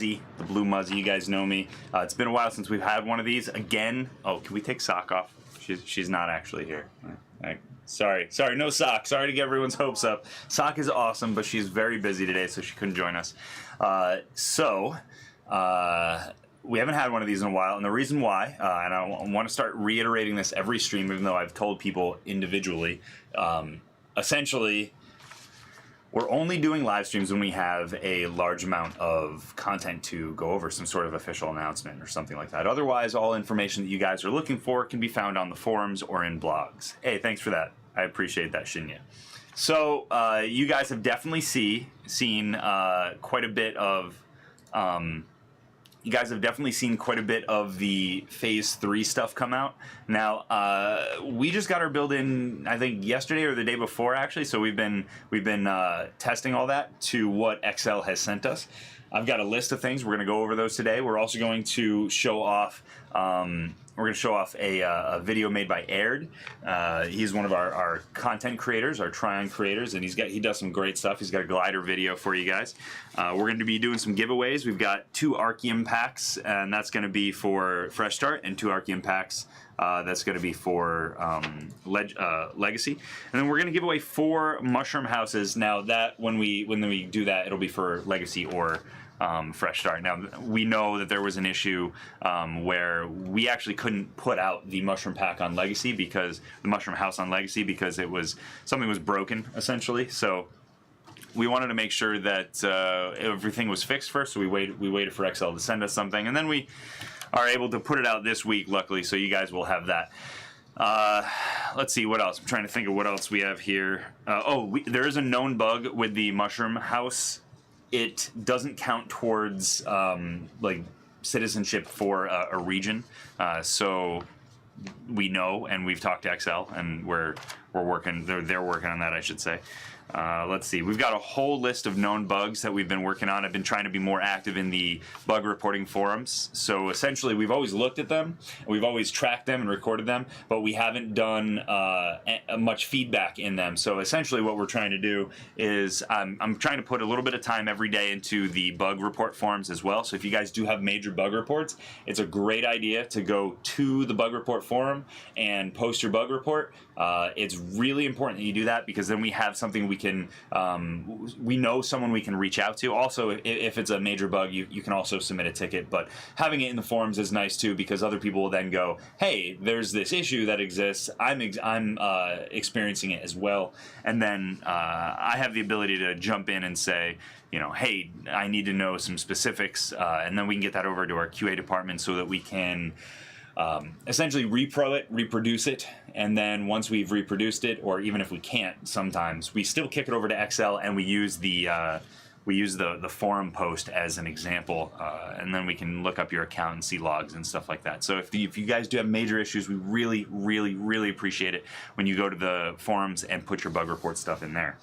The blue Muzzy, you guys know me. It's been a while since we've had one of these. Again, oh, can we take Sock off? She's not actually here. Sorry, no Sock. Sorry to get everyone's hopes up. Sock is awesome, but she's very busy today, so she couldn't join us. We haven't had one of these in a while, and the reason why, and I want to start reiterating this every stream, even though I've told people individually, essentially, we're only doing live streams when we have a large amount of content to go over, some sort of official announcement or something like that. Otherwise, all information that you guys are looking for can be found on the forums or in blogs. Hey, thanks for that. I appreciate that, Shinya. So, you guys have definitely seen quite a bit of... You guys have definitely seen quite a bit of the Phase 3 stuff come out. Now, we just got our build in, I think, yesterday or the day before, actually. So we've been testing all that to what XL has sent us. I've got a list of things. We're going to go over those today. We're also going to show off. We're going to show off a video made by Aired. He's one of our content creators, our Trion creators, and he does some great stuff. He's got a glider video for you guys. We're going to be doing some giveaways. We've got 2 Archeum packs, and that's going to be for Fresh Start, and 2 Archeum packs. That's going to be for Legacy, and then we're going to give away 4 mushroom houses. Now that when we do that, it'll be for Legacy or Fresh Start. Now we know that there was an issue where we actually couldn't put out the mushroom pack on Legacy because the mushroom house on Legacy because something was broken essentially. So we wanted to make sure that everything was fixed first. So we waited for XL to send us something, and then we are able to put it out this week, luckily, so you guys will have that. Let's see, what else? I'm trying to think of what else we have here. There is a known bug with the mushroom house. It doesn't count towards like citizenship for a region. So we know, and we've talked to XL, and we're working. They're working on that, I should say. Let's see. We've got a whole list of known bugs that we've been working on. I've been trying to be more active in the bug reporting forums. So essentially, we've always looked at them, we've always tracked them and recorded them, but we haven't done much feedback in them. So essentially, what we're trying to do is I'm trying to put a little bit of time every day into the bug report forums as well. So if you guys do have major bug reports, it's a great idea to go to the bug report forum and post your bug report. It's really important that you do that because then we have something we know someone we can reach out to. Also, if it's a major bug, you can also submit a ticket, but having it in the forums is nice too because other people will then go, hey, there's this issue that exists, I'm experiencing it as well, and then I have the ability to jump in and say, you know, hey, I need to know some specifics, and then we can get that over to our QA department so that we can essentially reproduce it, and then once we've reproduced it, or even if we can't, sometimes we still kick it over to XL and we use the forum post as an example, and then we can look up your account and see logs and stuff like that. So if you guys do have major issues, we really appreciate it when you go to the forums and put your bug report stuff in there.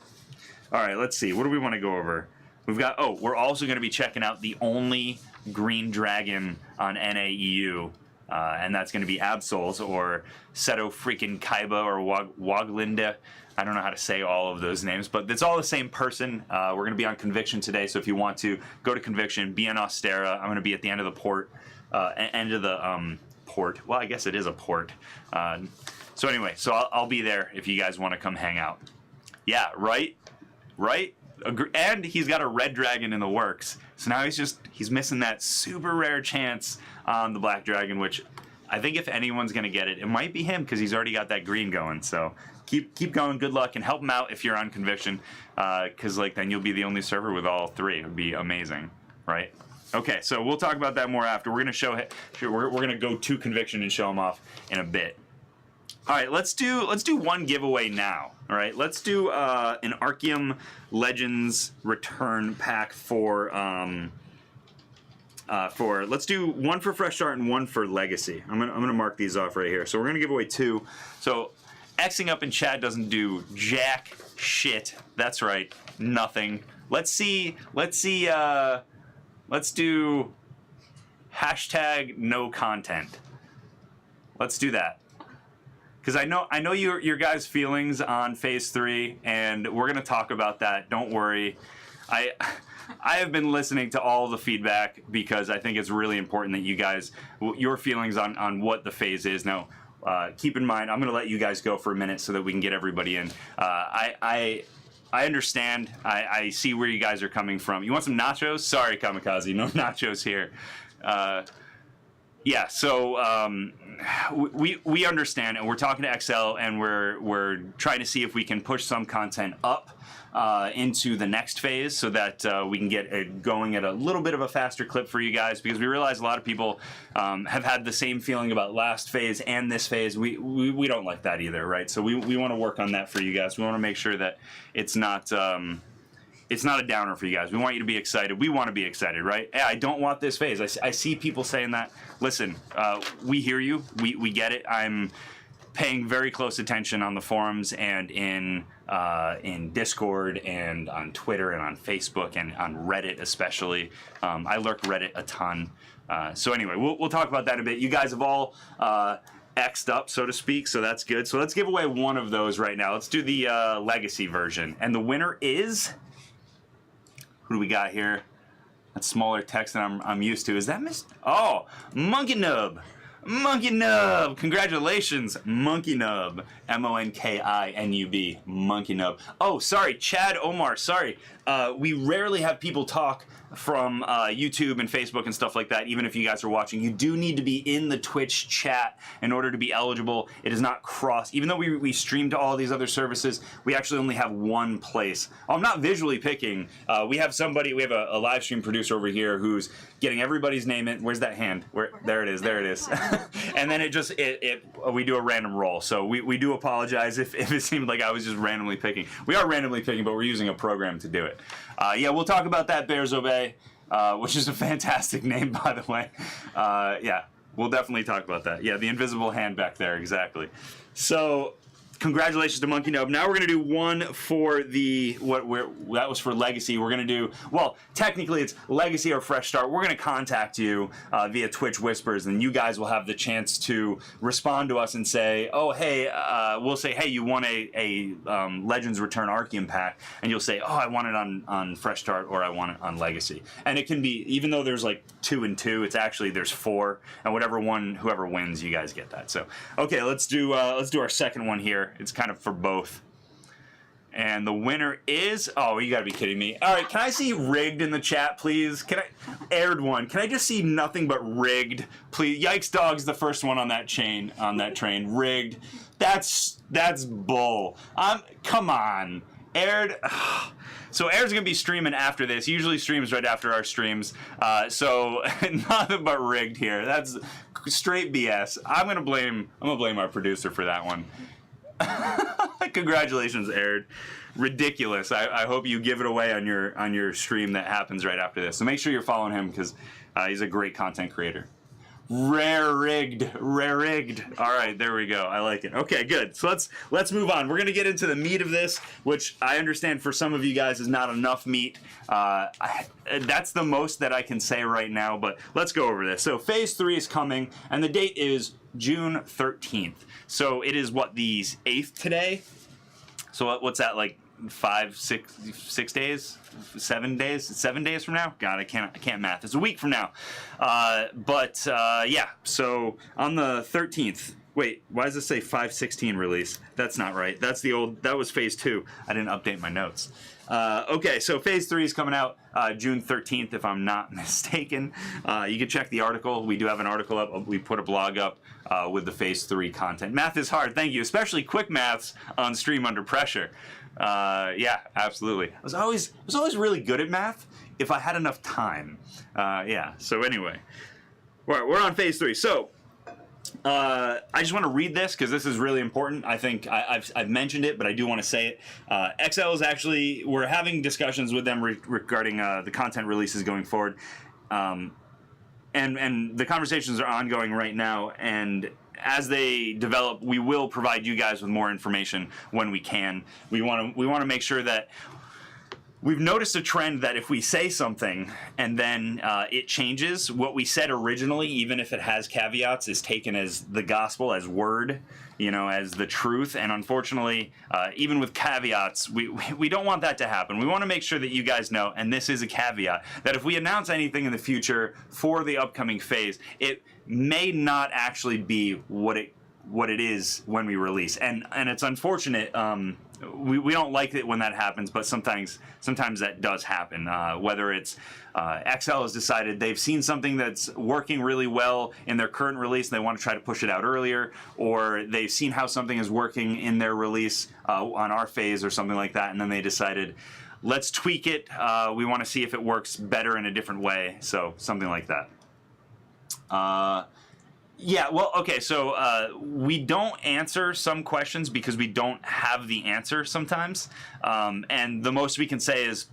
All right, let's see. What do we want to go over? We've got. Oh, we're also going to be checking out the only green dragon on NAEU. And that's going to be Absols or Seto freaking Kaiba or Waglinde. I don't know how to say all of those names, but it's all the same person. We're going to be on Conviction today, so if you want to, go to Conviction, be in Austera. I'm going to be at the end of the port. Port. Well, I guess it is a port. So anyway, so I'll be there if you guys want to come hang out. Yeah, right? And he's got a red dragon in the works. So now he's missing that super rare chance on the black dragon, which I think if anyone's going to get it, it might be him because he's already got that green going. So keep going, good luck, and help him out if you're on Conviction, because like then you'll be the only server with all 3. It would be amazing, right? Okay, so we'll talk about that more after. We're going to go to Conviction and show him off in a bit. All right, let's do one giveaway now. All right, let's do an Archeum Legends return pack for let's do one for Fresh Start and one for Legacy. I'm gonna mark these off right here. So we're gonna give away 2. So Xing up in chat doesn't do jack shit. That's right, nothing. Let's do hashtag no content. Let's do that. Because I know your guys' feelings on Phase 3, and we're going to talk about that. Don't worry. I have been listening to all the feedback because I think it's really important that you guys, your feelings on what the phase is. Now, keep in mind, I'm going to let you guys go for a minute so that we can get everybody in. I understand. I see where you guys are coming from. You want some nachos? Sorry, Kamikaze, no nachos here. Yeah, so we understand, and we're talking to XL, and we're trying to see if we can push some content up into the next phase so that we can get it going at a little bit of a faster clip for you guys, because we realize a lot of people have had the same feeling about last phase and this phase. We don't like that either, right? So we want to work on that for you guys. We want to make sure that it's not a downer for you guys. We want you to be excited. We want to be excited, right? Hey, I don't want this phase. I see people saying that. Listen, we hear you. We get it. I'm paying very close attention on the forums and in Discord and on Twitter and on Facebook and on Reddit especially. I lurk Reddit a ton. So anyway, we'll talk about that a bit. You guys have all X'd up, so to speak, so that's good. So let's give away one of those right now. Let's do the Legacy version. And the winner is... Who do we got here? That's smaller text than I'm used to. Is that Miss? Oh, Monkey Nub. Monkey Nub. Congratulations, Monkey Nub. M-O-N-K-I-N-U-B. Monkey Nub. Oh, sorry, Chad Omar. Sorry. We rarely have people talk from YouTube and Facebook and stuff like that, even if you guys are watching. You do need to be in the Twitch chat in order to be eligible. It is not cross. Even though we stream to all these other services, we actually only have one place. I'm not visually picking. We have a live stream producer over here who's getting everybody's name in. Where's that hand? There it is. There it is. And then we do a random roll. So we do apologize if it seemed like I was just randomly picking. We are randomly picking, but we're using a program to do it. Yeah, we'll talk about that, Bears Obey, which is a fantastic name, by the way. Yeah, we'll definitely talk about that. Yeah, the invisible hand back there, exactly. So, congratulations to Monkey Nub. Now we're going to do one for that was for Legacy. We're going to do, well, technically it's Legacy or Fresh Start. We're going to contact you via Twitch Whispers, and you guys will have the chance to respond to us and say, oh, hey, we'll say, hey, you want a Legends Return Arceum pack, and you'll say, oh, I want it on Fresh Start or I want it on Legacy. And it can be, even though there's like 2 and 2, it's actually, there's 4, and whoever wins, you guys get that. So, okay, let's do our second one here. It's kind of for both. And the winner is... Oh, you gotta be kidding me. All right, can I see rigged in the chat, please? Aired one. Can I just see nothing but rigged, please? Yikes Dog's the first one on that train. Rigged. That's bull. Come on. Aired... So Aired's gonna be streaming after this. Usually streams right after our streams. So nothing but rigged here. That's straight BS. I'm gonna blame our producer for that one. Congratulations, Aired. Ridiculous. I hope you give it away on your stream that happens right after this. So make sure you're following him because he's a great content creator. Rare rigged. All right, there we go. I like it. Okay, good. So let's move on. We're gonna get into the meat of this, which I understand for some of you guys is not enough meat. That's the most that I can say right now. But let's go over this. So Phase 3 is coming, and the date is June 13th. So it is what, the 8th today? So what's that, like 6 days? 7 days? 7 days from now? God, I can't math. It's a week from now. Yeah, so on the 13th. Wait, why does it say 5/16 release? That's not right. That was Phase 2. I didn't update my notes. Okay, so Phase 3 is coming out June 13th, if I'm not mistaken. You can check the article. We do have an article up. We put a blog up with the Phase 3 content. Math is hard, thank you, especially quick maths on stream under pressure. Yeah, absolutely. I was always really good at math if I had enough time. Yeah, so anyway. We're on Phase 3. So, I just want to read this because this is really important. I think I've mentioned it, but I do want to say it. XL is actually, we're having discussions with them regarding the content releases going forward. And the conversations are ongoing right now, and as they develop, we will provide you guys with more information when we can. We want to make sure that we've noticed a trend that if we say something and then it changes, what we said originally, even if it has caveats, is taken as the gospel, as word, you know, as the truth. And unfortunately, even with caveats, we don't want that to happen. We want to make sure that you guys know, and this is a caveat, that if we announce anything in the future for the upcoming phase, it may not actually be what it is when we release. And it's unfortunate. We don't like it when that happens, but sometimes that does happen. Whether it's XL has decided they've seen something that's working really well in their current release and they want to try to push it out earlier, or they've seen how something is working in their release on our phase or something like that, and then they decided, let's tweak it. We want to see if it works better in a different way, so something like that. Yeah, well, okay, so we don't answer some questions because we don't have the answer sometimes, and the most we can say is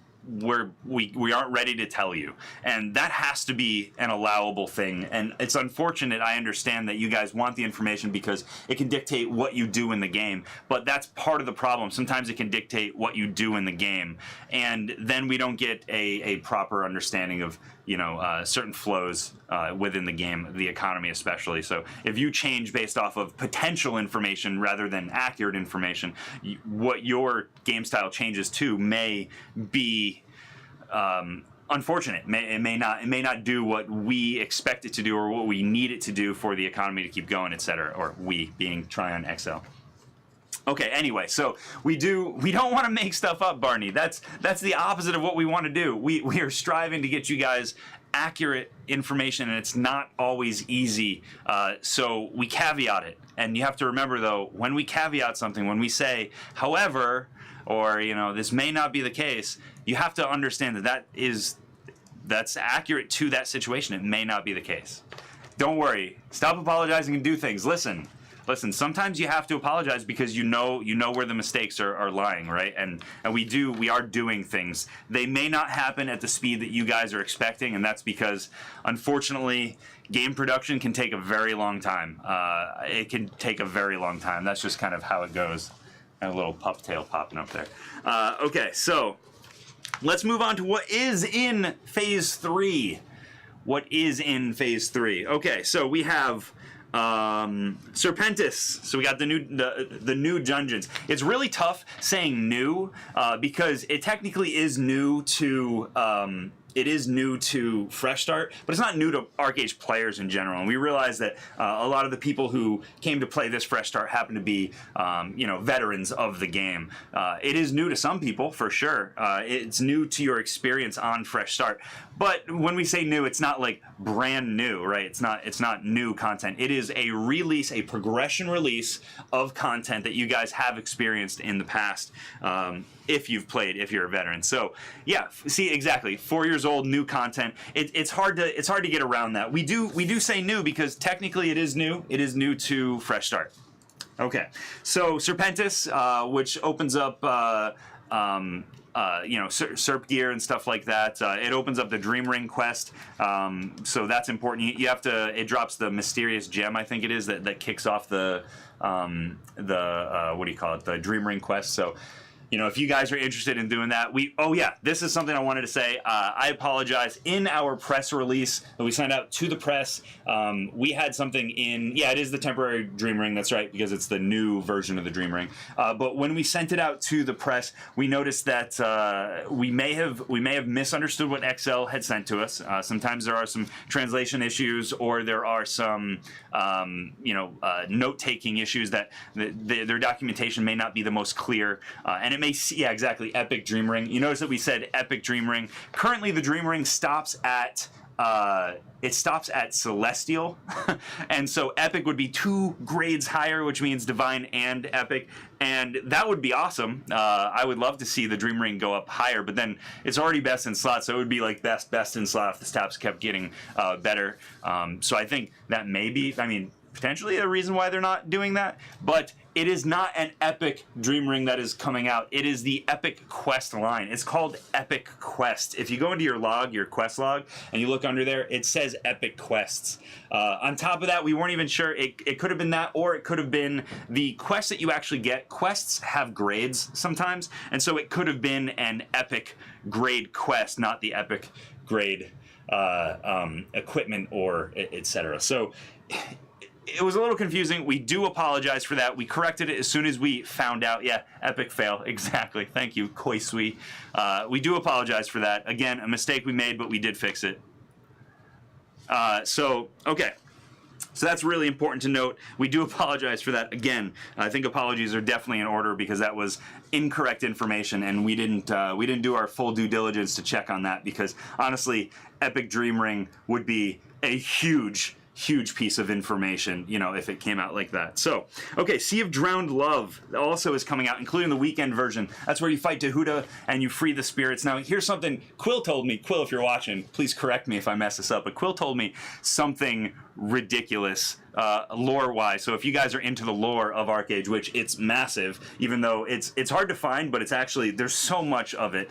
we aren't ready to tell you, and that has to be an allowable thing. And it's unfortunate, I understand that you guys want the information because it can dictate what you do in the game, but that's part of the problem. Sometimes it can dictate what you do in the game, and then we don't get a proper understanding of, you know, certain flows within the game, the economy especially. So if you change based off of potential information rather than accurate information, what your game style changes to may be unfortunate. It may not do what we expect it to do or what we need it to do for the economy to keep going, etc. Or we being Trion XL. Okay, anyway, so we don't want to make stuff up, Barney. That's the opposite of what we want to do. We are striving to get you guys accurate information, and it's not always easy. So we caveat it. And you have to remember, though, when we caveat something, when we say, however, or, you know, this may not be the case, you have to understand that that's accurate to that situation. It may not be the case. Don't worry. Stop apologizing and do things. Listen, sometimes you have to apologize because you know where the mistakes are lying, right? And we are doing things. They may not happen at the speed that you guys are expecting, and that's because, unfortunately, game production can take a very long time. It can take a very long time. That's just kind of how it goes. A little pup tail popping up there. Okay, so let's move on to what is in Phase 3. What is in Phase 3? Okay, so we have Serpentis. So we got the new dungeons. It's really tough saying new because it technically is new to Fresh Start, but it's not new to ArcheAge players in general. And we realize that a lot of the people who came to play this Fresh Start happen to be, you know, veterans of the game. It is new to some people, for sure. It's new to your experience on Fresh Start. But when we say new, it's not like brand new, right? It's not new content. It is a release, a progression release of content that you guys have experienced in the past. If you've played, if you're a veteran. So yeah, see, exactly, 4 years old, new content. It's hard to get around that. We do say new because technically it is new. It is new to Fresh Start. Okay, so Serpentis, which opens up you know, Serp gear and stuff like that. It opens up the Dream Ring quest, so that's important. You have to. It drops the mysterious gem, I think it is, that kicks off the what do you call it? The Dream Ring quest. So, you know, if you guys are interested in doing that, oh yeah, this is something I wanted to say. I apologize. In our press release that we sent out to the press, we had something in, yeah, it is the temporary Dream Ring, that's right, because it's the new version of the Dream Ring. But when we sent it out to the press, we noticed that we may have misunderstood what XL had sent to us. Sometimes there are some translation issues, or there are some, you know, note-taking issues that their documentation may not be the most clear, and it may see, yeah, exactly, Epic Dream Ring. You notice that we said Epic Dream Ring. Currently, the Dream Ring stops at Celestial, and so Epic would be 2 grades higher, which means Divine and Epic, and that would be awesome. I would love to see the Dream Ring go up higher, but then it's already best in slot, so it would be like best in slot if the stats kept getting better. So I think that may be, I mean, potentially a reason why they're not doing that, but it is not an epic dream ring that is coming out. It is the epic quest line. It's called epic quest. If you go into your log, your quest log, and you look under there, it says epic quests. On top of that, we weren't even sure. It could have been that, or it could have been the quests that you actually get. Quests have grades sometimes, and so it could have been an epic grade quest, not the epic grade equipment or etc. So it was a little confusing. We do apologize for that. We corrected it as soon as we found out. Yeah, epic fail. Exactly. Thank you, Koisui. We do apologize for that. Again, a mistake we made, but we did fix it. Okay. So that's really important to note. We do apologize for that. Again, I think apologies are definitely in order because that was incorrect information, and we didn't do our full due diligence to check on that, because honestly, Epic Dream Ring would be a huge piece of information, you know, if it came out like that. So, okay, Sea of Drowned Love also is coming out, including the weekend version. That's where you fight Dehuda and you free the spirits. Now, here's something Quill told me. Quill, if you're watching, please correct me if I mess this up, but Quill told me something ridiculous lore-wise. So if you guys are into the lore of ArcheAge, which it's massive, even though it's hard to find, but it's actually, there's so much of it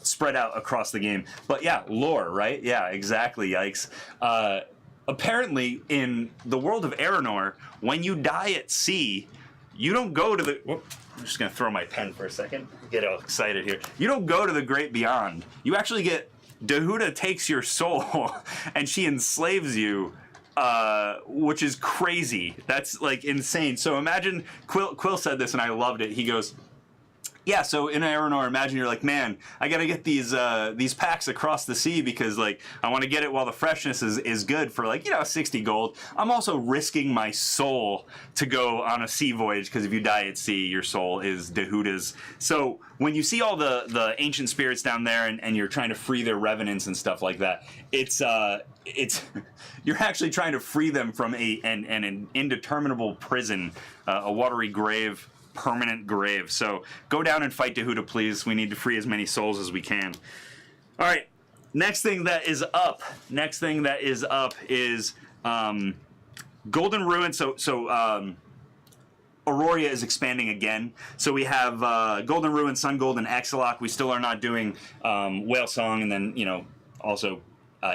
spread out across the game. But yeah, lore, right? Yeah, exactly, yikes. Apparently, in the world of Aranor, when you die at sea, you don't go to the... Whoop, I'm just going to throw my pen for a second. Get all excited here. You don't go to the Great Beyond. You actually get... Dehuda takes your soul, and she enslaves you, which is crazy. That's, like, insane. So imagine... Quill said this, and I loved it. He goes... Yeah, so in Aranor, imagine you're like, man, I gotta get these packs across the sea because, like, I want to get it while the freshness is good for, like, you know, 60 gold. I'm also risking my soul to go on a sea voyage because if you die at sea, your soul is Dehuda's. So when you see all the ancient spirits down there and you're trying to free their revenants and stuff like that, it's you're actually trying to free them from an indeterminable prison, a watery grave. Permanent grave. So go down and fight Dehuda, please. We need to free as many souls as we can. All right. Next thing that is up. Is Golden Ruin. So Aurora is expanding again. So we have Golden Ruin, Sun Gold, and Exilok. We still are not doing Whale Song, and then, you know, also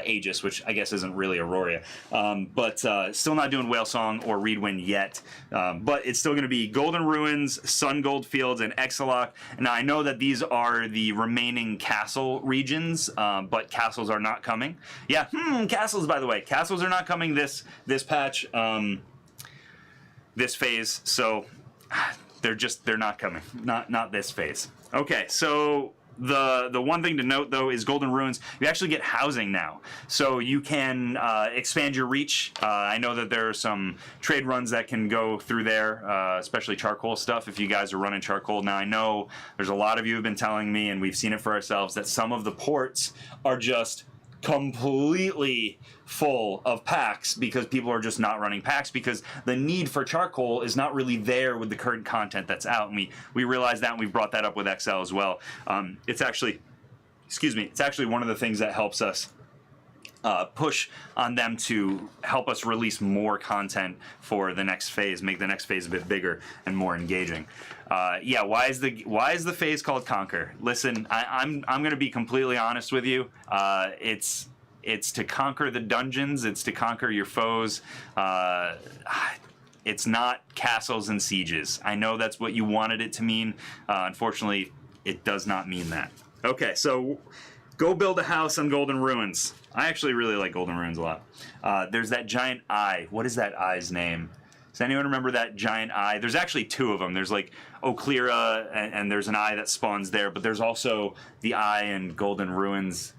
Aegis, which I guess isn't really Aurora, but still not doing Whale Song or Reedwind yet, but it's still going to be Golden Ruins, Sun Gold Fields, and Exilok. Now I know that these are the remaining castle regions, but castles are not coming. Yeah, castles, by the way, castles are not coming this patch, this phase, so they're not coming, not this phase. Okay, so the one thing to note, though, is Golden Ruins. You actually get housing now, so you can expand your reach. I know that there are some trade runs that can go through there, especially charcoal stuff, if you guys are running charcoal. Now, I know there's a lot of you who have been telling me, and we've seen it for ourselves, that some of the ports are just completely full of packs because people are just not running packs because the need for charcoal is not really there with the current content that's out, and we realized that, and we brought that up with XL as well. It's actually one of the things that helps us push on them to help us release more content for the next phase, make the next phase a bit bigger and more engaging. Yeah, why is the phase called Conquer? Listen, I'm going to be completely honest with you. It's to conquer the dungeons. It's to conquer your foes. It's not castles and sieges. I know that's what you wanted it to mean. Unfortunately, it does not mean that. Okay, so go build a house on Golden Ruins. I actually really like Golden Ruins a lot. There's that giant eye. What is that eye's name? Does anyone remember that giant eye? There's actually two of them. There's like Oclera, and there's an eye that spawns there, but there's also the eye in Golden Ruins.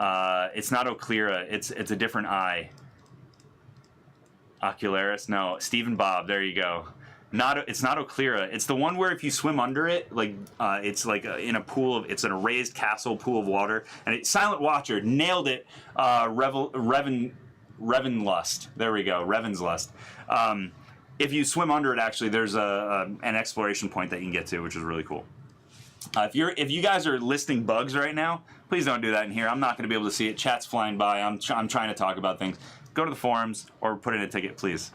It's not Oclera. It's a different eye. Ocularis? No, Stephen Bob. There you go. It's not Oclera. It's the one where if you swim under it, like it's like in a pool of, it's in a raised castle pool of water. And Silent Watcher nailed it. Revenlust. There we go. Revan's Lust. If you swim under it, actually, there's an exploration point that you can get to, which is really cool. If you guys are listing bugs right now, please don't do that in here. I'm not going to be able to see it. Chat's flying by. I'm trying to talk about things. Go to the forums or put in a ticket, please.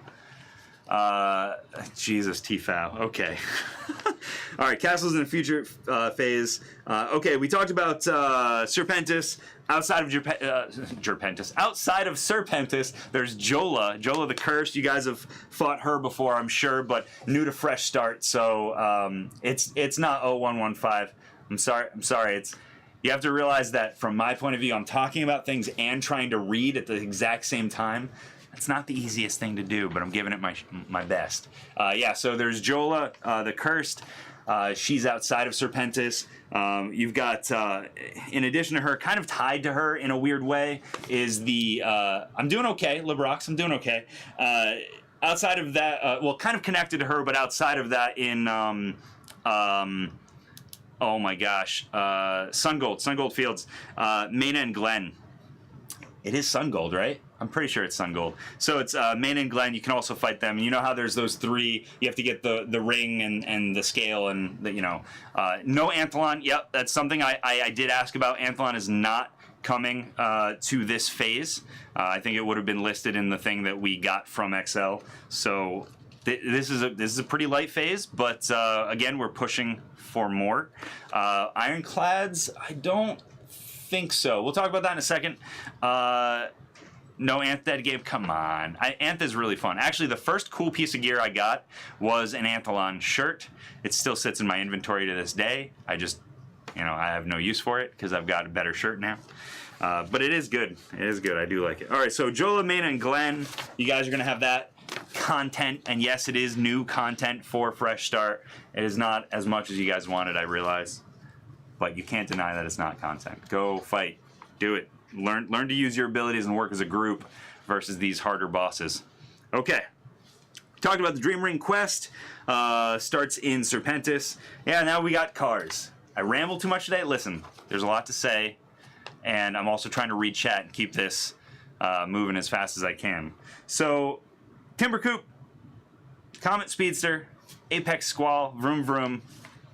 Jesus, TFAO. Okay. All right, castles in the future phase. Okay, we talked about Serpentis. Outside of outside of Serpentis, there's Jola. Jola the Cursed. You guys have fought her before, I'm sure, but new to Fresh Start, so it's not 0115. I'm sorry. You have to realize that from my point of view, I'm talking about things and trying to read at the exact same time. It's not the easiest thing to do, but I'm giving it my best. Yeah, so there's Jola, the Cursed. She's outside of Serpentis. You've got, in addition to her, kind of tied to her in a weird way, is the I'm Doing Okay, Librox, I'm Doing Okay. Outside of that, well, kind of connected to her, but outside of that in, oh my gosh, Sungold Fields, Maina and Glen. It is Sungold, right? I'm pretty sure it's Sungold. So it's Main and Glen. You can also fight them. You know how there's those three. You have to get the ring and the scale and the, no Anthelon. Yep, that's something I did ask about. Anthelon is not coming to this phase. I think it would have been listed in the thing that we got from XL. So this is a pretty light phase, but again, we're pushing for more. Ironclads, I don't think so. We'll talk about that in a second. No Anth dead game. Come on. Anth is really fun. Actually, the first cool piece of gear I got was an Anthelon shirt. It still sits in my inventory to this day. I just, I have no use for it because I've got a better shirt now. But it is good. It is good. I do like it. All right, so Jola, Maina, and Glen, you guys are going to have that content. And yes, it is new content for Fresh Start. It is not as much as you guys wanted, I realize. But you can't deny that it's not content. Go fight. Do it. Learn to use your abilities and work as a group versus these harder bosses. Okay. Talked about the Dream Ring quest. Starts in Serpentis. Yeah, now we got cars. I rambled too much today. Listen, there's a lot to say, and I'm also trying to read chat and keep this moving as fast as I can. So, Timber Coupe, Comet Speedster, Apex Squall, Vroom Vroom.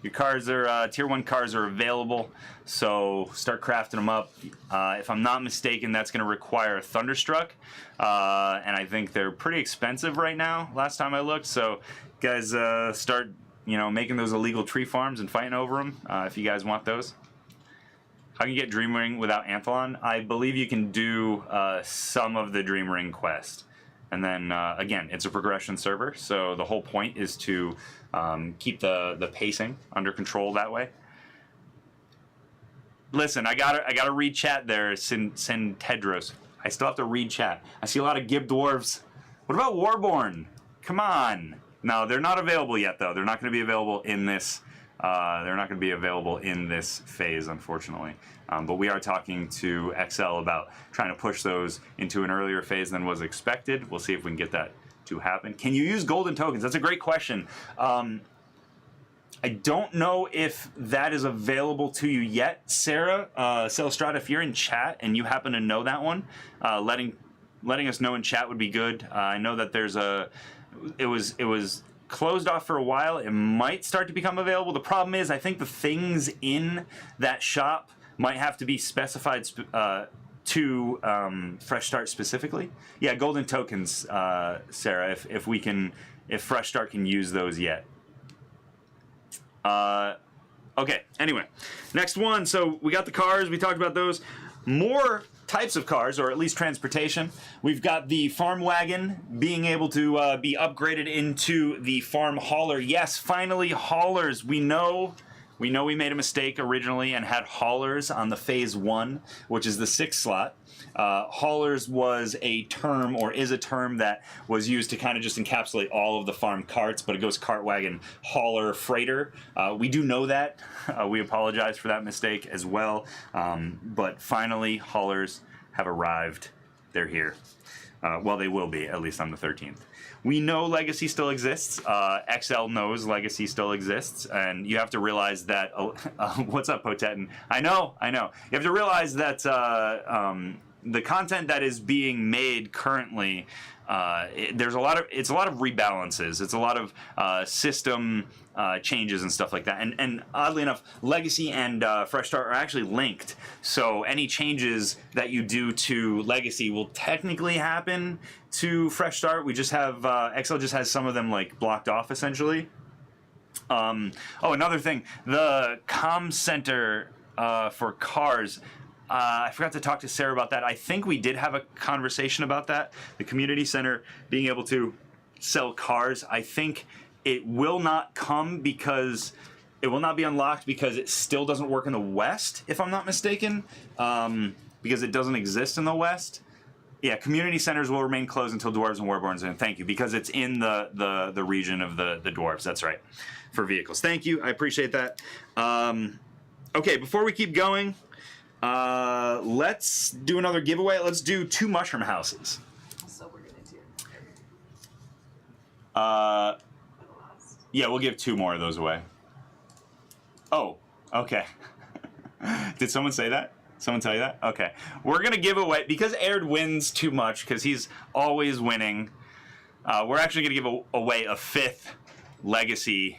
Your cars are, tier 1 cars are available, so start crafting them up. If I'm not mistaken, that's going to require a Thunderstruck, and I think they're pretty expensive right now, last time I looked, so guys start, making those illegal tree farms and fighting over them, if you guys want those. How can you get Dream Ring without Anthelon? I believe you can do some of the Dream Ring quest. And then, again, it's a progression server, so the whole point is to keep the pacing under control that way. Listen, I gotta read chat there, Sin Tedros. I still have to read chat. I see a lot of Gib Dwarves. What about Warborn? Come on. No, they're not available yet, though. They're not going to be available in this. They're not going to be available in this phase, unfortunately. But we are talking to XL about trying to push those into an earlier phase than was expected. We'll see if we can get that to happen. Can you use golden tokens? That's a great question. I don't know if that is available to you yet, Sarah. Celestrada, if you're in chat and you happen to know that one, letting us know in chat would be good. I know that there's it was closed off for a while. It might start to become available. The problem is I think the things in that shop might have to be specified to Fresh Start specifically. Yeah, golden tokens, Sarah, if Fresh Start can use those yet. Okay, anyway, next one. So we got the cars, we talked about those. More types of cars, or at least transportation. We've got the farm wagon being able to be upgraded into the farm hauler. Yes, finally haulers. We know we made a mistake originally and had haulers on the phase 1, which is the 6th slot. Haulers was a term, or is a term, that was used to kind of just encapsulate all of the farm carts, but it goes cart wagon, hauler, freighter. We do know that. We apologize for that mistake as well. But finally, haulers have arrived. They're here. Well, they will be, at least on the 13th. We know Legacy still exists. XL knows Legacy still exists, and you have to realize that. What's up, Potetin? I know. You have to realize that the content that is being made currently, it's a lot of rebalances. It's a lot of system changes and stuff like that. And oddly enough, Legacy and Fresh Start are actually linked. So any changes that you do to Legacy will technically happen to Fresh Start. We just have XL just has some of them like blocked off essentially. Oh, another thing, the comm center for cars. I forgot to talk to Sarah about that. I think we did have a conversation about that. The community center being able to sell cars. I think it will not come because it will not be unlocked because it still doesn't work in the West, if I'm not mistaken, because it doesn't exist in the West. Yeah, community centers will remain closed until Dwarves and Warborns. And thank you, because it's in the region of the Dwarves. That's right, for vehicles. Thank you. I appreciate that. Okay, before we keep going, let's do another giveaway. Let's do 2 mushroom houses. So we're gonna do. Yeah, we'll give 2 more of those away. Oh, okay. Did someone say that? Someone tell you that? Okay. We're gonna give away, because Aird wins too much, because he's always winning. We're actually gonna give away a 5th Legacy.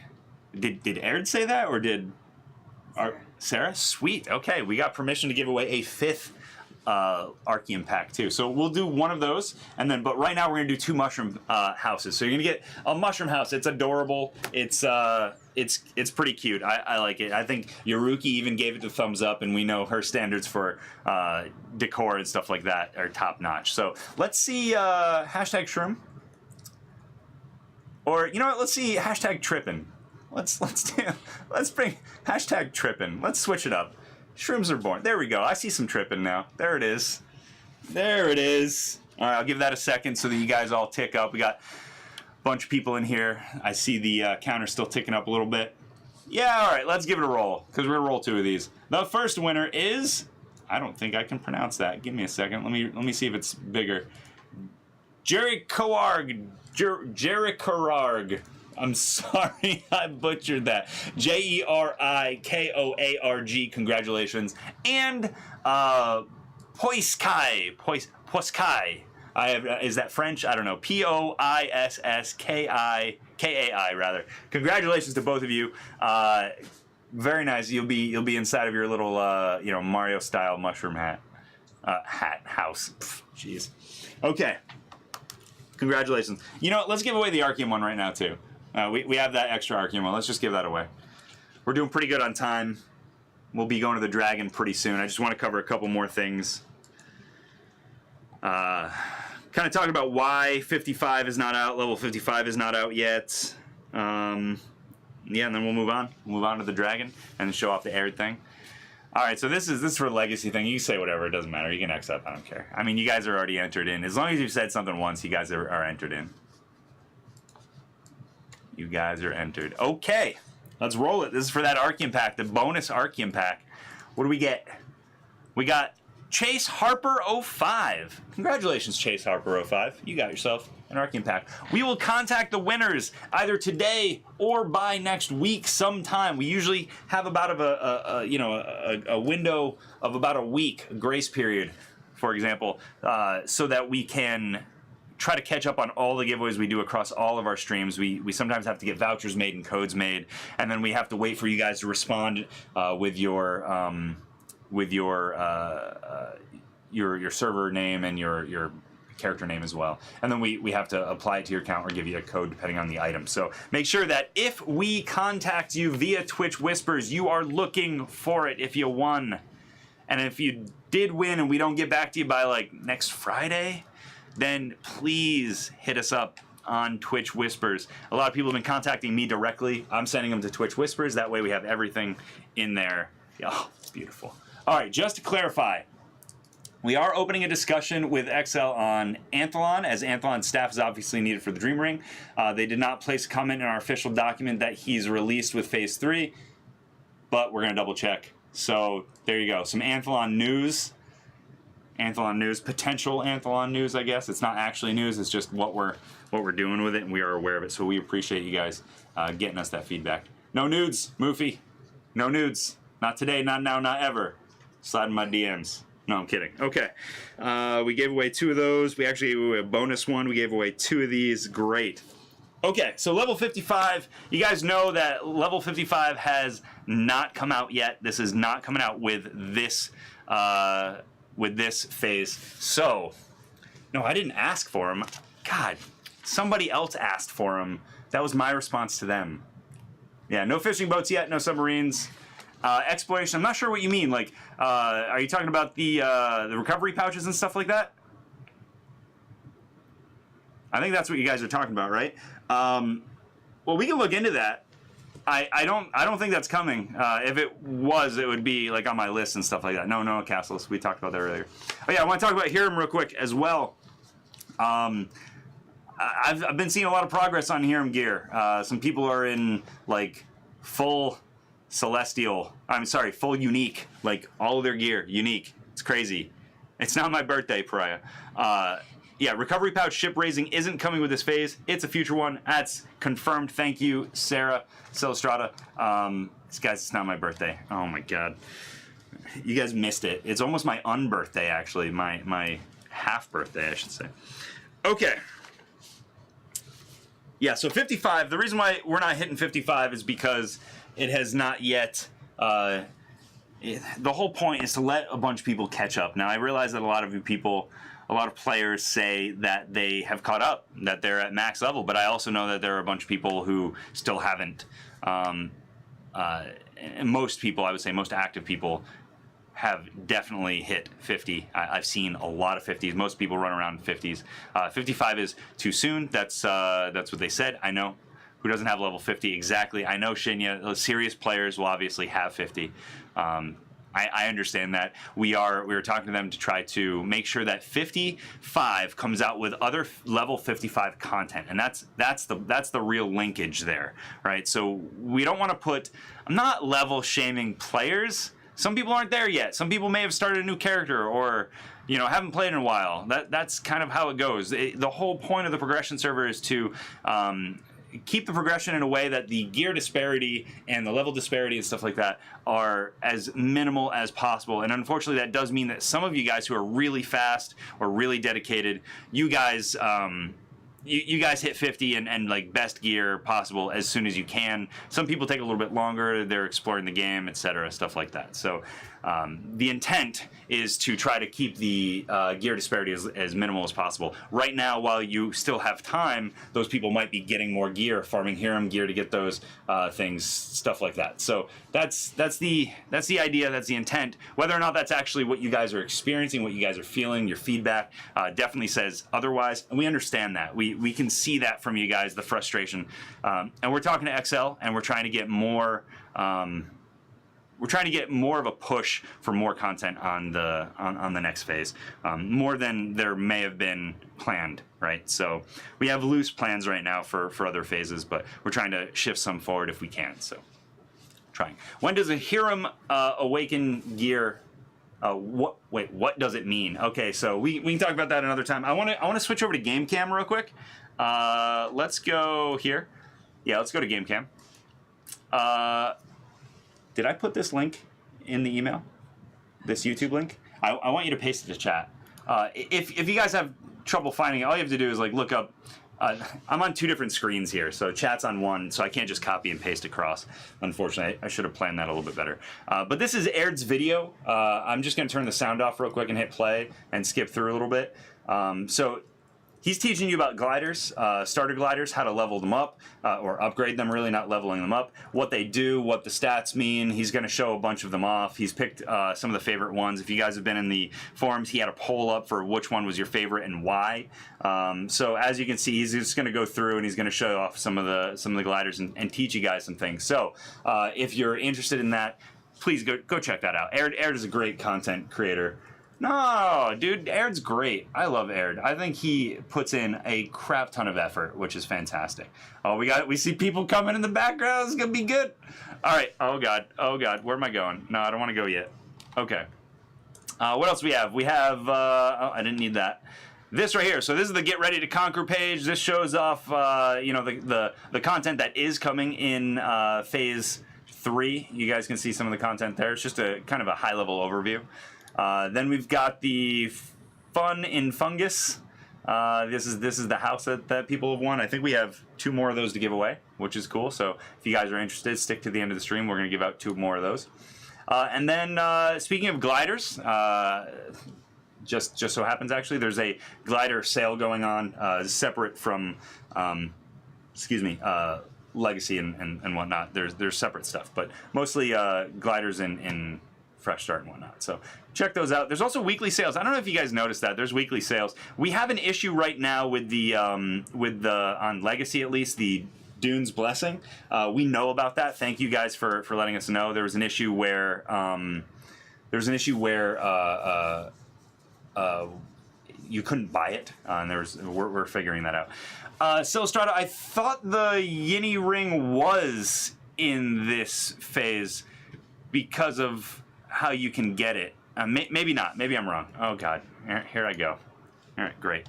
Did Aird say that, or did Sarah? Sweet. Okay, we got permission to give away a 5th Archeum pack too. So we'll do one of those, and then, but right now we're gonna do 2 mushroom houses. So you're gonna get a mushroom house. It's adorable. It's pretty cute. I like it. I think Yoruki even gave it the thumbs up, and we know her standards for decor and stuff like that are top notch. So let's see hashtag shroom, or you know what? Let's see hashtag trippin'. Let's bring hashtag trippin'. Let's switch it up. Shrooms are born. There we go. I see some tripping now. There it is. There it is. All right, I'll give that a second so that you guys all tick up. We got a bunch of people in here. I see the counter still ticking up a little bit. Yeah, all right, let's give it a roll, because we're gonna roll 2 of these. The first winner is, I don't think I can pronounce that. Give me a second. Let me see if it's bigger. Jerry Koarg. I'm sorry, I butchered that. Jerikoarg, congratulations. And Poiskai. Is that French? I don't know. Poisski, Kai rather. Congratulations to both of you. Very nice. You'll be inside of your little Mario style mushroom house. Jeez. Okay. Congratulations. You know what? Let's give away the Archeum one right now too. We have that extra Archeum one. Let's just give that away. We're doing pretty good on time. We'll be going to the Dragon pretty soon. I just want to cover a couple more things. Kind of talking about why 55 is not out. Level 55 is not out yet. Yeah, and then we'll move on. We'll move on to the Dragon and show off the Aird thing. All right, so this is for Legacy thing. You can say whatever. It doesn't matter. You can X up. I don't care. I mean, you guys are already entered in. As long as you've said something once, you guys are entered in. You guys are entered. Okay, let's roll it. This is for that Archeum pack, the bonus Archeum pack. What do we get? We got Chase Harper 05. Congratulations, Chase Harper 05. You got yourself an Archeum pack. We will contact the winners either today or by next week sometime. We usually have about a window of about a week, a grace period, for example, so that we can try to catch up on all the giveaways we do across all of our streams. We sometimes have to get vouchers made and codes made, and then we have to wait for you guys to respond with your server name and your character name as well. And then we have to apply it to your account or give you a code depending on the item. So make sure that if we contact you via Twitch Whispers, you are looking for it if you won. And if you did win and we don't get back to you by like next Friday, then please hit us up on Twitch Whispers. A lot of people have been contacting me directly. I'm sending them to Twitch Whispers. That way we have everything in there. Oh, it's beautiful. All right, just to clarify, we are opening a discussion with XL on Anthelon, as Anthelon's staff is obviously needed for the Dream Ring. They did not place a comment in our official document that he's released with Phase 3, but we're going to double check. So there you go. Some Anthelon news. Anthelon news, potential Anthelon news, I guess. It's not actually news, it's just what we're doing with it, and we are aware of it. So we appreciate you guys getting us that feedback. No nudes, Moofy. No nudes. Not today, not now, not ever. Slide in my DMs. No, I'm kidding. Okay. We gave away 2 of those. We actually gave away a bonus one. We gave away 2 of these. Great. Okay, so level 55, you guys know that level 55 has not come out yet. This is not coming out with this phase. So, no, I didn't ask for them. God, somebody else asked for them. That was my response to them. Yeah, no fishing boats yet, no submarines. Exploration, I'm not sure what you mean. Like, are you talking about the recovery pouches and stuff like that? I think that's what you guys are talking about, right? Well, we can look into that. I don't think that's coming. If it was, it would be like on my list and stuff like that. No, castles. We talked about that earlier. Oh yeah, I want to talk about Hiram real quick as well. I've been seeing a lot of progress on Hiram gear. Some people are in like full celestial. I'm sorry, full unique. Like all of their gear unique. It's crazy. It's not my birthday, Pariah. Yeah, recovery pouch ship raising isn't coming with this phase. It's a future one. That's confirmed. Thank you, Sarah Celestrata. Guys, it's not my birthday. Oh my god. You guys missed it. It's almost my unbirthday, actually. My half birthday, I should say. Okay. Yeah, so 55. The reason why we're not hitting 55 is because it has not yet... the whole point is to let a bunch of people catch up. Now, I realize that a lot of players say that they have caught up, that they're at max level, but I also know that there are a bunch of people who still haven't. And most people, I would say, most active people have definitely hit 50. I've seen a lot of 50s. Most people run around 50s. 55 is too soon. That's what they said. I know. Who doesn't have level 50 exactly? I know Shinya. Serious players will obviously have 50. I understand that. We were talking to them to try to make sure that 55 comes out with other level 55 content, and that's the real linkage there, right? So we don't want to put. I'm not level shaming players. Some people aren't there yet. Some people may have started a new character or haven't played in a while. That's kind of how it goes. The whole point of the progression server is to keep the progression in a way that the gear disparity and the level disparity and stuff like that are as minimal as possible. And unfortunately, that does mean that some of you guys who are really fast or really dedicated, you guys you guys hit 50 and like best gear possible as soon as you can. Some people take a little bit longer. They're exploring the game, etc., stuff like that. So the intent is to try to keep the gear disparity as minimal as possible. Right now, while you still have time, those people might be getting more gear, farming Hiram gear to get those things, stuff like that. So that's the idea. That's the intent. Whether or not that's actually what you guys are experiencing, what you guys are feeling, your feedback definitely says otherwise, and we understand that. We can see that from you guys, the frustration, and we're talking to XL, and we're trying to get more. We're trying to get more of a push for more content on the next phase, more than there may have been planned, right? So we have loose plans right now for other phases, but we're trying to shift some forward if we can. So trying. When does a Hiram awaken gear? What does it mean? Okay, so we can talk about that another time. I want to switch over to Game Cam real quick. Let's go here. Yeah, let's go to Game Cam. Did I put this link in the email? This YouTube link? I want you to paste it to chat. If you guys have trouble finding it, all you have to do is like look up. I'm on 2 different screens here, so chat's on one, so I can't just copy and paste across. Unfortunately, I should have planned that a little bit better. But this is Aird's video. I'm just going to turn the sound off real quick and hit play and skip through a little bit. So he's teaching you about gliders, starter gliders, how to level them up, or upgrade them, really, not leveling them up, what they do, what the stats mean. He's going to show a bunch of them off. He's picked some of the favorite ones. If you guys have been in the forums, he had a poll up for which one was your favorite and why. So as you can see, he's just going to go through and he's going to show off some of the gliders and teach you guys some things. So if you're interested in that, please go check that out. Aird is a great content creator. No, dude, Aird's great. I love Aird. I think he puts in a crap ton of effort, which is fantastic. Oh, we see people coming in the background. It's gonna be good. All right. Oh god. Where am I going? No, I don't want to go yet. Okay. What else we have? We have. Oh, I didn't need that. This right here. So this is the Get Ready to Conquer page. This shows off, the content that is coming in phase 3. You guys can see some of the content there. It's just a kind of a high level overview. Then we've got the Fun in Fungus. This is the house that people have won. I think we have 2 more of those to give away, which is cool. So if you guys are interested, stick to the end of the stream. We're going to give out 2 more of those. And then speaking of gliders, just so happens actually there's a glider sale going on separate from Legacy and whatnot. There's separate stuff, but mostly gliders in Fresh Start and whatnot. So check those out. There's also weekly sales. I don't know if you guys noticed that. There's weekly sales. We have an issue right now with the on Legacy, at least, the Dune's Blessing. We know about that. Thank you guys for letting us know. There was an issue where you couldn't buy it, and we're figuring that out. Silstrata, I thought the Yinny ring was in this phase because of how you can get it. Maybe not. Maybe I'm wrong. Oh God, here I go. All right, great.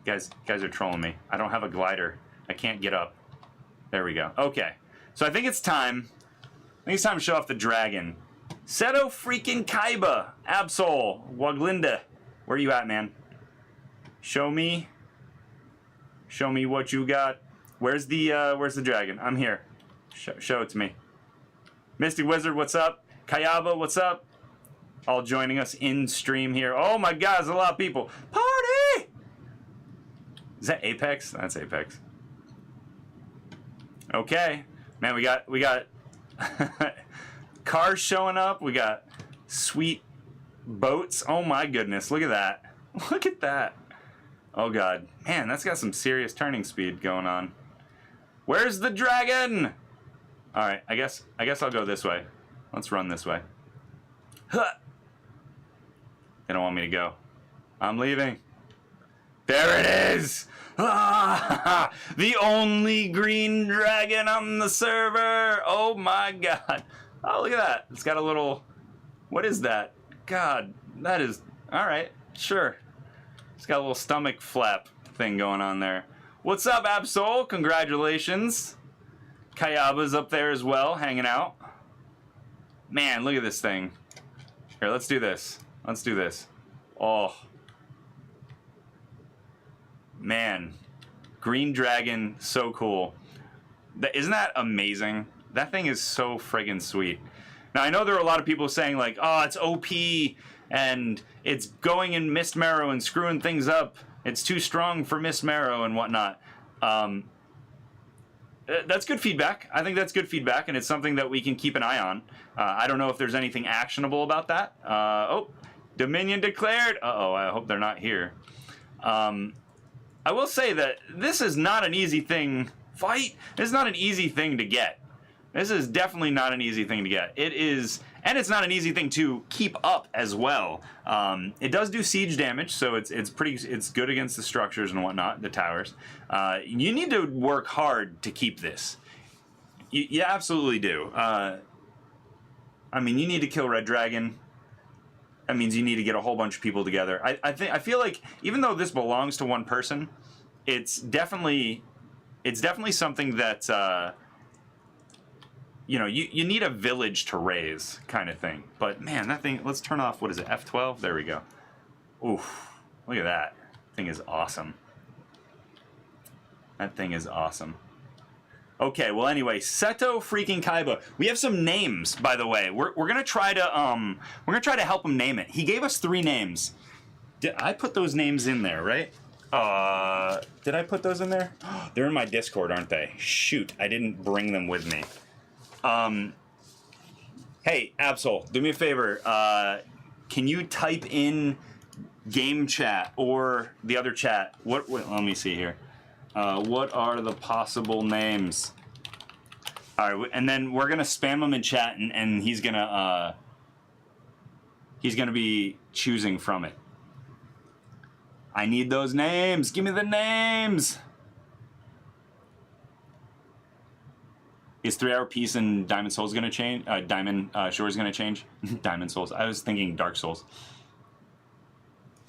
Guys are trolling me. I don't have a glider. I can't get up. There we go. Okay, so I think it's time. I think it's time to show off the dragon. Seto freaking Kaiba, Absol, Waglinda. Where you at, man? Show me what you got. Where's the dragon? I'm here. Show it to me. Mystic Wizard, what's up? Kayaba, what's up? All joining us in stream here. Oh my God, there's a lot of people. Party! Is that Apex? That's Apex. Okay, man, we got cars showing up. We got sweet boats. Oh my goodness, look at that. Look at that. Oh God, man, that's got some serious turning speed going on. Where's the dragon? All right, I guess I'll go this way. Let's run this way. Huh. They don't want me to go. I'm leaving. There it is! Ah, the only green dragon on the server! Oh my God. Oh, look at that. It's got a little... What is that? God, that is... Alright, sure. It's got a little stomach flap thing going on there. What's up, Absol? Congratulations. Kayaba's up there as well, hanging out. Man, look at this thing. Here, let's do this. Let's do this. Oh. Man. Green dragon, so cool. Isn't that amazing? That thing is so friggin' sweet. Now, I know there are a lot of people saying, like, oh, it's OP, and it's going in Mist Marrow and screwing things up. It's too strong for Mist Marrow and whatnot. That's good feedback. I think that's good feedback, and it's something that we can keep an eye on. I don't know if there's anything actionable about that. Oh, Dominion declared. Uh-oh, I hope they're not here. I will say that this is not an easy thing. This is not an easy thing to get. This is definitely not an easy thing to get. It is, and it's not an easy thing to keep up as well. It does do siege damage, so it's good against the structures and whatnot, the towers. You need to work hard to keep this. You absolutely do. I mean, you need to kill Red Dragon. That means you need to get a whole bunch of people together. I feel like even though this belongs to one person, it's definitely something that you know, you need a village to raise kind of thing. But man, that thing, let's turn off, what is it, F12? There we go. Oof, look at that. Thing is awesome. That thing is awesome. Okay, well anyway, Seto freaking Kaiba. We have some names, by the way. We're gonna try to help him name it. He gave us 3 names. Did I put those names in there, right? Did I put those in there? They're in my Discord, aren't they? Shoot, I didn't bring them with me. Hey, Absol, do me a favor. Can you type in game chat or the other chat? What let me see here. What are the possible names? All right, and then we're gonna spam them in chat, and he's gonna be choosing from it. I need those names. Give me the names. Is 3 Hour Peace and Diamond Souls gonna change? Diamond Shores gonna change? Diamond Souls. I was thinking Dark Souls.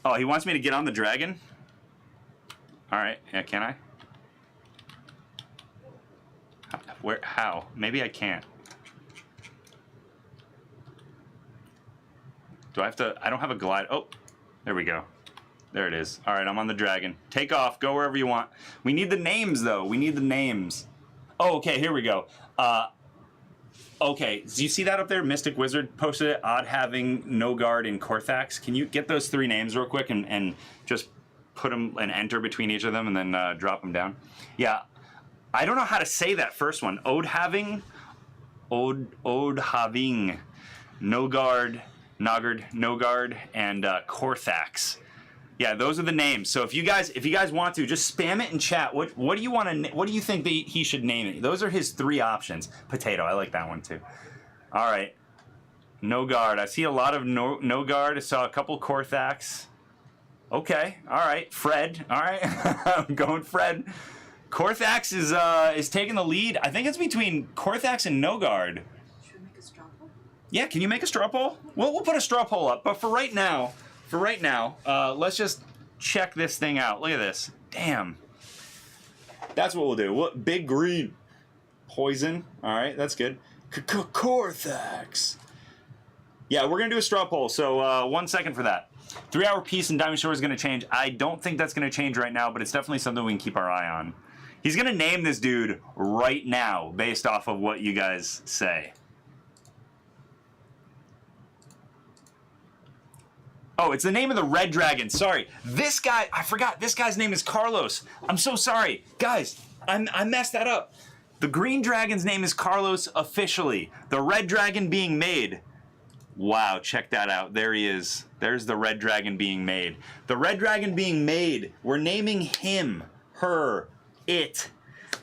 Oh, he wants me to get on the dragon? All right, yeah, can I? Where? How? Maybe I can't. Do I have to? I don't have a glide. Oh, there we go. There it is. All right, I'm on the dragon. Take off. Go wherever you want. We need the names, though. We need the names. Oh, okay. Here we go. Okay. Do you see that up there? Mystic Wizard posted it. Odd having No Guard in Korthax. Can you get those 3 names real quick and just put them and enter between each of them and then drop them down? Yeah. I don't know how to say that first one. Ode having, No Guard, and Korthax. Yeah, those are the names. So if you guys want to, just spam it in chat. What do you want to? What do you think he should name it? Those are his 3 options. Potato, I like that one too. All right, No Guard. I see a lot of No Guard. I saw a couple Korthax. Okay, all right. Fred. All right, I'm going Fred. Korthax is taking the lead. I think it's between Korthax and No Guard. Should we make a straw poll? Yeah, can you make a straw poll? We'll put a straw poll up. But for right now, let's just check this thing out. Look at this. Damn. That's what we'll do. Big green. Poison. All right, that's good. Korthax. Yeah, we're going to do a straw poll, so 1 second for that. 3-hour piece in Diamond Shore is going to change. I don't think that's going to change right now, but it's definitely something we can keep our eye on. He's going to name this dude right now based off of what you guys say. Oh, it's the name of the red dragon. Sorry. This guy, I forgot. This guy's name is Carlos. I'm so sorry. Guys, I messed that up. The green dragon's name is Carlos officially. The red dragon being made. Wow, check that out. There he is. There's the red dragon being made. The red dragon being made. We're naming him, her, it.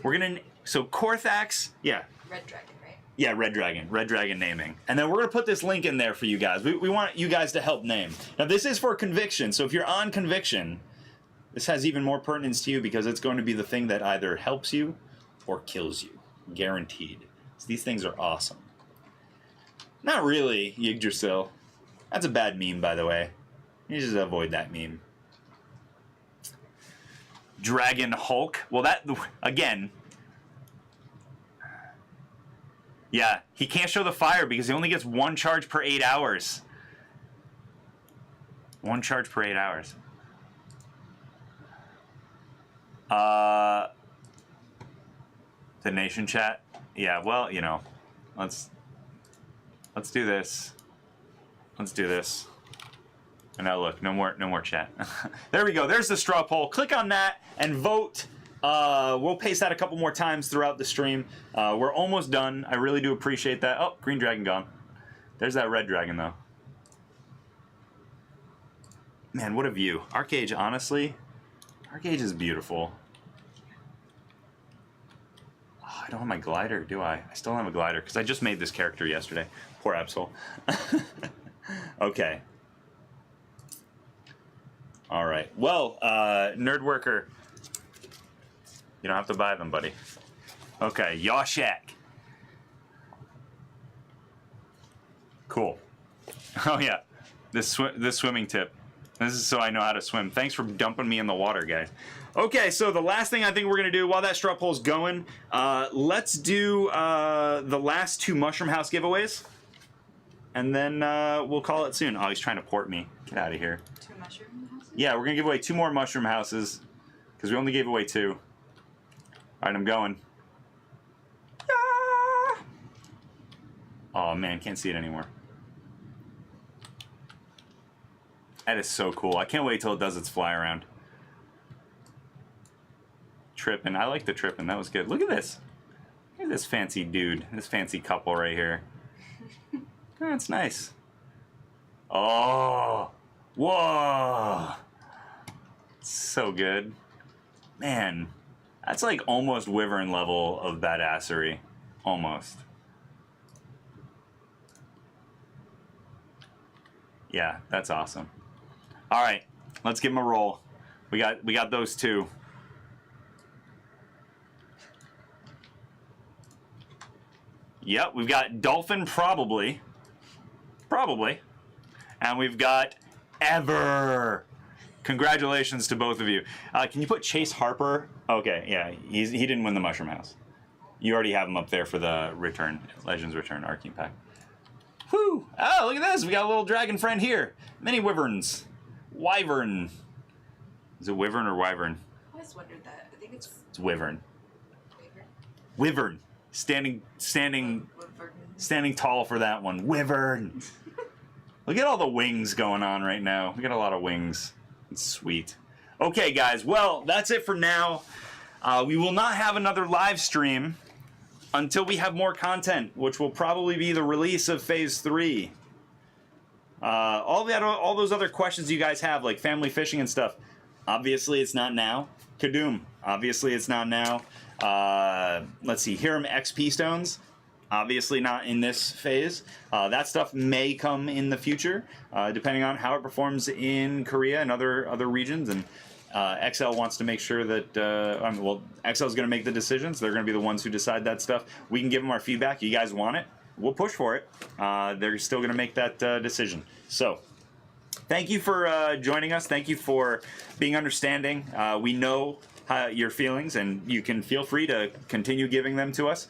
We're going to... So Korthax, yeah. Red dragon, right? Yeah, red dragon naming. And then we're going to put this link in there for you guys. We want you guys to help name. Now, this is for conviction, so if you're on conviction, this has even more pertinence to you because it's going to be the thing that either helps you or kills you. Guaranteed. So these things are awesome. Not really, Yggdrasil. That's a bad meme, by the way. You just avoid that meme. Dragon Hulk. Well, that, again... Yeah, he can't show the fire because he only gets 1 charge per 8 hours. 1 charge per 8 hours. The nation chat? Yeah, well, you know, let's do this. Let's do this. And now look, no more chat. There we go. There's the straw poll. Click on that and vote. We'll paste that a couple more times throughout the stream. We're almost done. I really do appreciate that. Oh, green dragon gone. There's that red dragon, though. Man, what a view. ArcheAge, honestly, ArcheAge is beautiful. Oh, I don't have my glider, do I? I still don't have a glider, because I just made this character yesterday. Poor Absol. Okay. All right. Well, Nerd Worker... You don't have to buy them, buddy. Okay, Yawshak. Cool. Oh yeah, this swimming tip. This is so I know how to swim. Thanks for dumping me in the water, guys. Okay, so the last thing I think we're gonna do while that straw poll's going, let's do the last 2 Mushroom House giveaways, and then we'll call it soon. Oh, he's trying to port me. Get out of here. 2 mushroom houses? Yeah, we're gonna give away 2 more Mushroom Houses because we only gave away 2. All right, I'm going. Ah! Oh man, can't see it anymore. That is so cool. I can't wait till it does its fly around. Trippin'. I like the trippin'. That was good. Look at this. Look at this fancy dude. This fancy couple right here. Oh, that's nice. Oh. Whoa. So good. Man. That's like almost Wyvern level of badassery. Almost. Yeah, that's awesome. All right, let's give him a roll. We got those 2. Yep, we've got Dolphin probably. And we've got Ever. Congratulations to both of you. Can you put Chase Harper? Okay, yeah, he didn't win the Mushroom House. You already have him up there for the Legends Return Arcane Pack. Whew! Oh, look at this. We got a little dragon friend here. Mini wyverns. Wyvern. Is it wyvern or wyvern? I always wondered that. I think it's It's wyvern. Wyvern. Wyvern. Standing tall for that one. Wyvern. Look at all the wings going on right now. We got a lot of wings. It's sweet. Okay, guys. Well, that's it for now. We will not have another live stream until we have more content, which will probably be the release of Phase 3. All those other questions you guys have, like family fishing and stuff, obviously it's not now. Kadoom. Obviously it's not now. Let's see. Hiram XP stones. Obviously not in this phase. That stuff may come in the future, depending on how it performs in Korea and other regions. And XL wants to make sure that, well, XL is going to make the decisions. They're going to be the ones who decide that stuff. We can give them our feedback. You guys want it? We'll push for it. They're still going to make that decision. So, thank you for joining us. Thank you for being understanding. We know your feelings, and you can feel free to continue giving them to us.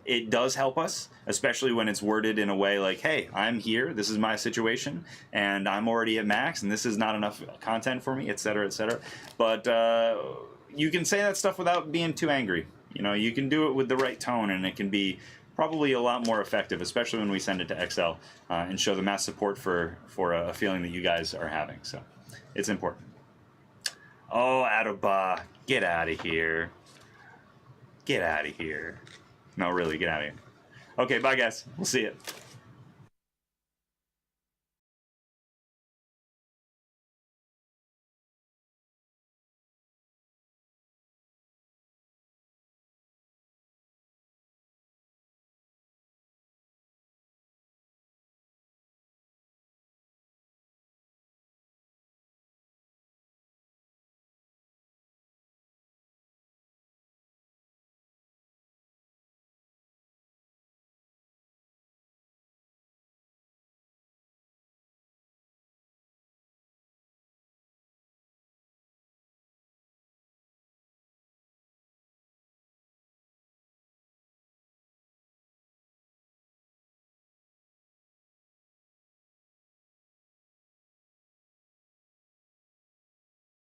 It does help us, especially when it's worded in a way like, hey, I'm here, this is my situation, and I'm already at max, and this is not enough content for me, etc., etc. But you can say that stuff without being too angry. You know, you can do it with the right tone, and it can be probably a lot more effective, especially when we send it to XL and show the mass support for a feeling that you guys are having. So it's important. Oh, Adoba, get out of here. Get out of here. No, really, get out of here. Okay, bye, guys. We'll see you.